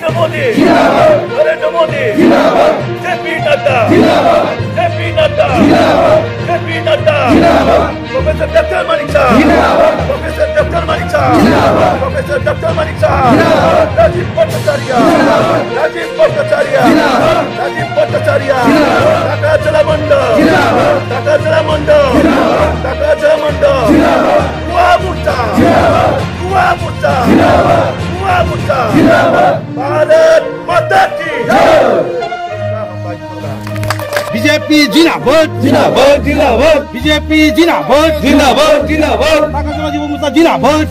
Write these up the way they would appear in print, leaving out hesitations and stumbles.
Narendra Modi JP Nadda professor doctor Manik साहब राजीव भट्टाचार्य टाका जला मंडल भारत माता की बीजेपी जिंदाबाद बीजेपी जिंदाबाद ताकतला युवा मोर्चा जिंदाबाद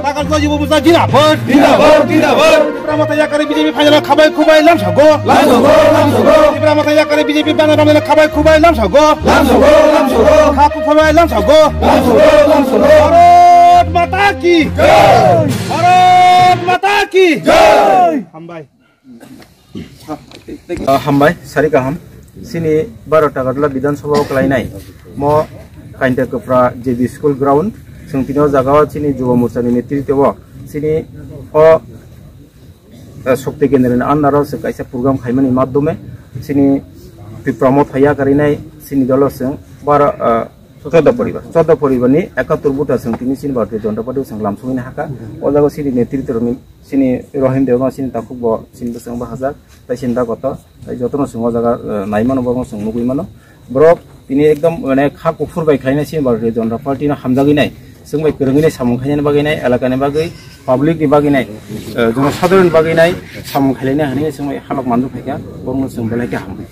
ताकतला युवा मोर्चा जिंदाबाद त्रिपुरा याकारे बीजेपी फाइनल खाबाय खुबाय लामसागो त्रिपुरा याकारे बीजेपी बानार बानार खाबाय खुबाय लामसागो खाखु खुबाय लामसागो भारत माता की जय हामबाय सारि गाहाम सिनि 12 टाकाटला विधानसभा कलायनाय म काइन्टाकफ्रा जेबी स्कूल ग्राउंड सोंथिनो जागाव सिनि युवा मोर्चानि नेतृत्व सिनि शक्ति केन्द्रनि आन्दाराव कायसा प्रोग्राम खायमानि माध्यमे सिनि प्रमोद थाया करिनाय सिनि दलजों 14 परिबारनि 71 बुथा सोंथिनि सिनि भारतीय जनता पार्टी जों लामसुमिनो हाका अजागो सिनि नेतृत्वनि सिनि रहिम देवगा सिनि ताकुब सिनि बसंग हाजार ताइ सिन्दा गत ताइ जतन संग जागा नायमानो बंग संग नुगुइमानो ब्रक बिनि एकदम माने खा कुफुर बाय खायनाय सिनि भारतीय जनता पार्टी ना हामजागिनाय जों बाय गोरोंगिनाय सामुं खायनाय बागैनाय एलाकानि बागै पब्लिक नि बागैनाय जों साधारण बागैनाय सामुं खायलायनाय हानि जों हालक मानजु फायगा बंग जों बेलायके हाम